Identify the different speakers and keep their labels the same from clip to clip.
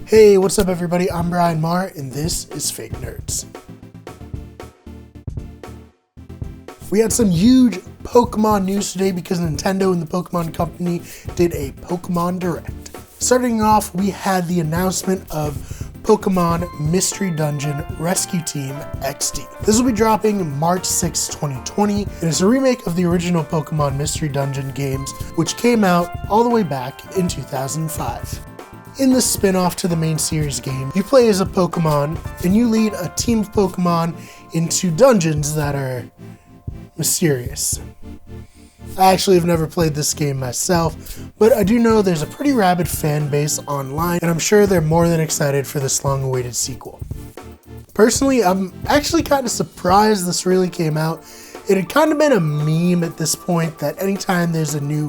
Speaker 1: Hey, what's up everybody? I'm Brian Marr and this is Fake Nerds. We had some huge Pokemon news today because Nintendo and the Pokemon Company did a Pokemon Direct. Starting off, we had the announcement of Pokemon Mystery Dungeon Rescue Team XD. This will be dropping March 6, 2020, and it's a remake of the original Pokemon Mystery Dungeon games, which came out all the way back in 2005. In the spin-off to the main series game, you play as a Pokemon, and you lead a team of Pokemon into dungeons that are mysterious. I actually have never played this game myself, but I do know there's a pretty rabid fan base online, and I'm sure they're more than excited for this long-awaited sequel. Personally, I'm actually kind of surprised this really came out. It had kind of been a meme at this point that anytime there's a new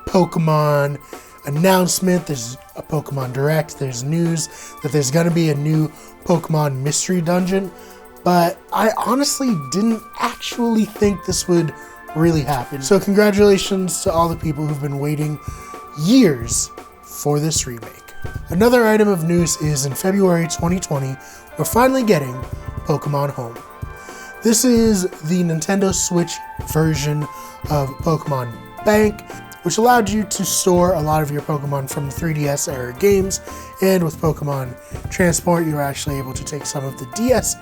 Speaker 1: Pokemon announcement, there's a Pokemon Direct, there's news that there's going to be a new Pokemon Mystery Dungeon, but I honestly didn't actually think this would really happen. So congratulations to all the people who've been waiting years for this remake. Another item of news is in February 2020, we're finally getting Pokemon Home. This is the Nintendo Switch version of Pokemon Bank, which allowed you to store a lot of your Pokemon from the 3DS era games, and with Pokemon Transport, you were actually able to take some of the DS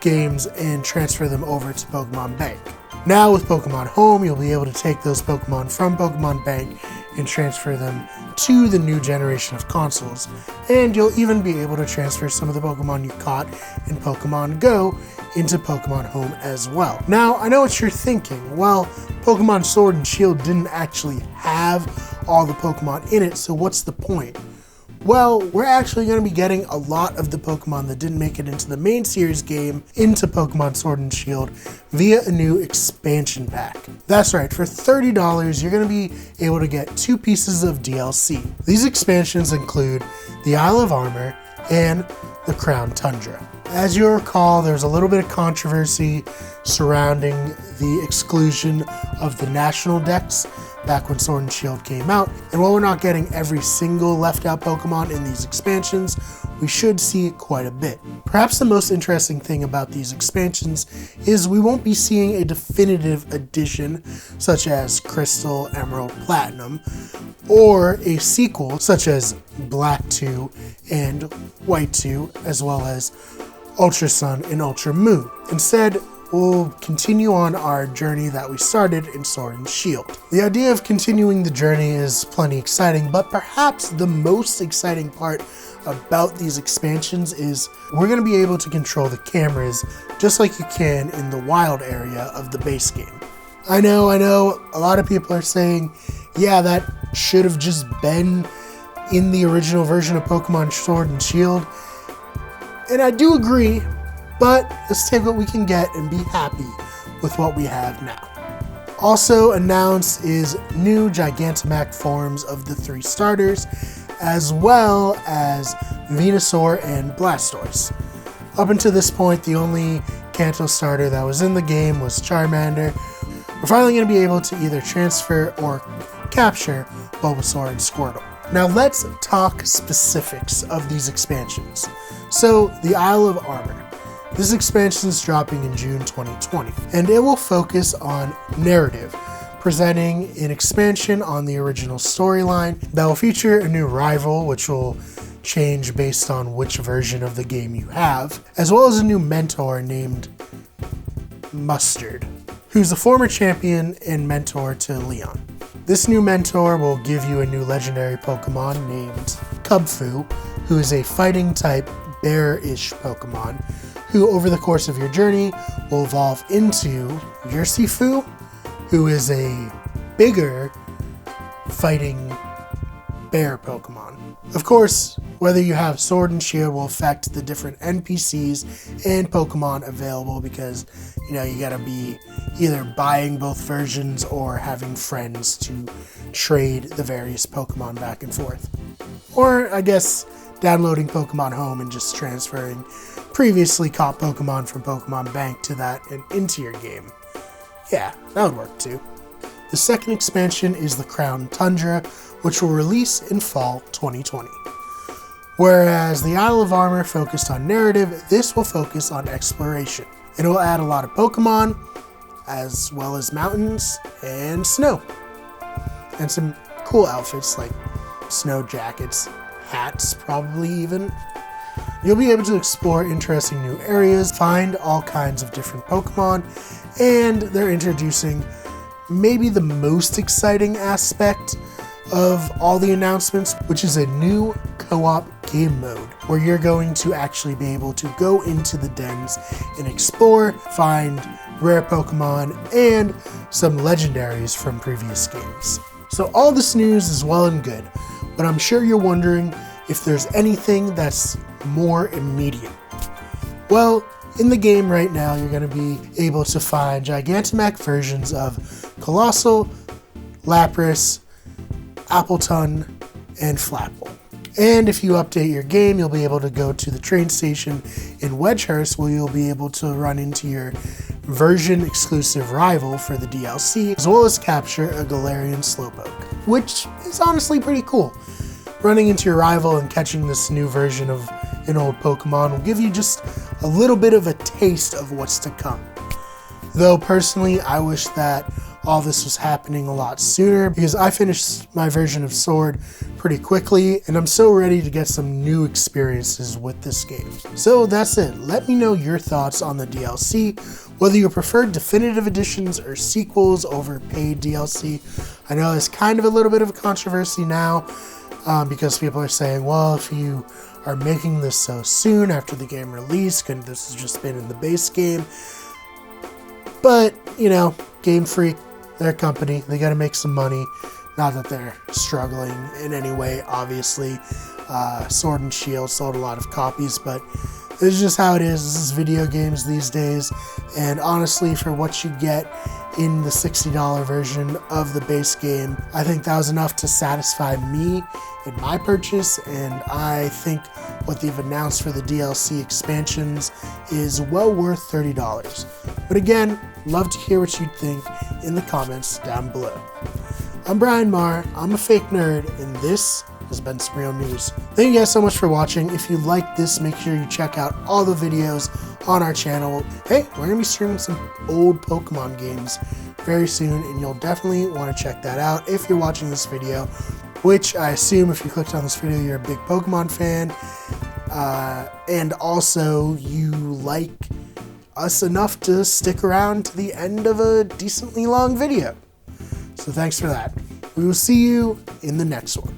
Speaker 1: games and transfer them over to Pokemon Bank. Now with Pokemon Home, you'll be able to take those Pokemon from Pokemon Bank and transfer them to the new generation of consoles, and you'll even be able to transfer some of the Pokemon you caught in Pokemon Go into Pokemon Home as well. Now, I know what you're thinking. Well, Pokemon Sword and Shield didn't actually have all the Pokemon in it, so what's the point? Well, we're actually going to be getting a lot of the Pokemon that didn't make it into the main series game into Pokemon Sword and Shield via a new expansion pack. That's right, for $30, you're going to be able to get 2 pieces of DLC. These expansions include the Isle of Armor and the Crown Tundra. As you recall, there's a little bit of controversy surrounding the exclusion of the national decks back when Sword and Shield came out, and while we're not getting every single left out Pokemon in these expansions, we should see quite a bit. Perhaps the most interesting thing about these expansions is we won't be seeing a definitive edition such as Crystal, Emerald, Platinum, or a sequel such as Black 2 and White 2, as well as Ultra Sun and Ultra Moon. Instead, we'll continue on our journey that we started in Sword and Shield. The idea of continuing the journey is plenty exciting, but perhaps the most exciting part about these expansions is we're going to be able to control the cameras just like you can in the wild area of the base game. I know, a lot of people are saying, yeah, that should have just been in the original version of Pokemon Sword and Shield. And I do agree, but let's take what we can get and be happy with what we have now. Also announced is new Gigantamax forms of the 3 starters, as well as Venusaur and Blastoise. Up until this point, the only Kanto starter that was in the game was Charmander. We're finally going to be able to either transfer or capture Bulbasaur and Squirtle. Now let's talk specifics of these expansions. So, the Isle of Armor. This expansion is dropping in June 2020, and it will focus on narrative, presenting an expansion on the original storyline that will feature a new rival, which will change based on which version of the game you have, as well as a new mentor named Mustard, who's a former champion and mentor to Leon. This new mentor will give you a new legendary Pokemon named Kubfu, who is a fighting type bear-ish Pokemon, who over the course of your journey will evolve into Ursifu, who is a bigger fighting bear Pokemon. Of course, whether you have Sword and Shield will affect the different NPCs and Pokemon available because, you gotta be either buying both versions or having friends to trade the various Pokemon back and forth. Or, I guess, downloading Pokemon Home and just transferring previously caught Pokemon from Pokemon Bank to that and into your game. Yeah, that would work too. The second expansion is the Crown Tundra, which will release in fall 2020. Whereas the Isle of Armor focused on narrative, this will focus on exploration. It will add a lot of Pokemon, as well as mountains and snow. And some cool outfits like snow jackets, hats probably even. You'll be able to explore interesting new areas, find all kinds of different Pokemon, and they're introducing maybe the most exciting aspect of all the announcements, which is a new co-op game mode where you're going to actually be able to go into the dens and explore, find rare Pokemon, and some legendaries from previous games. So all this news is well and good, but I'm sure you're wondering if there's anything that's more immediate. Well, in the game right now, you're going to be able to find Gigantamax versions of Colossal, Lapras, Appleton, and Flapple. And if you update your game, you'll be able to go to the train station in Wedgehurst where you'll be able to run into your version exclusive rival for the DLC, as well as capture a Galarian Slowpoke, which is honestly pretty cool. Running into your rival and catching this new version of an old Pokemon will give you just a little bit of a taste of what's to come. Though personally, I wish that all this was happening a lot sooner because I finished my version of Sword pretty quickly and I'm so ready to get some new experiences with this game. So that's it. Let me know your thoughts on the DLC, whether you prefer definitive editions or sequels over paid DLC. I know it's kind of a little bit of a controversy now because people are saying, well, if you are making this so soon after the game release, couldn't this has just been in the base game? But, you know, Game Freak, their company, they gotta make some money. Not that they're struggling in any way, obviously. Sword and Shield sold a lot of copies, but this is just how it is. This is video games these days. And honestly, for what you get in the $60 version of the base game, I think that was enough to satisfy me in my purchase, and I think what they've announced for the DLC expansions is well worth $30. But again, love to hear what you think in the comments down below. I'm Brian Marr, I'm a fake nerd, and this has been some real news. Thank you guys so much for watching. If you like this, make sure you check out all the videos on our channel. Hey, we're gonna be streaming some old Pokemon games very soon, and you'll definitely want to check that out if you're watching this video, which I assume if you clicked on this video, you're a big Pokemon fan, and also you like us enough to stick around to the end of a decently long video. So thanks for that. We will see you in the next one.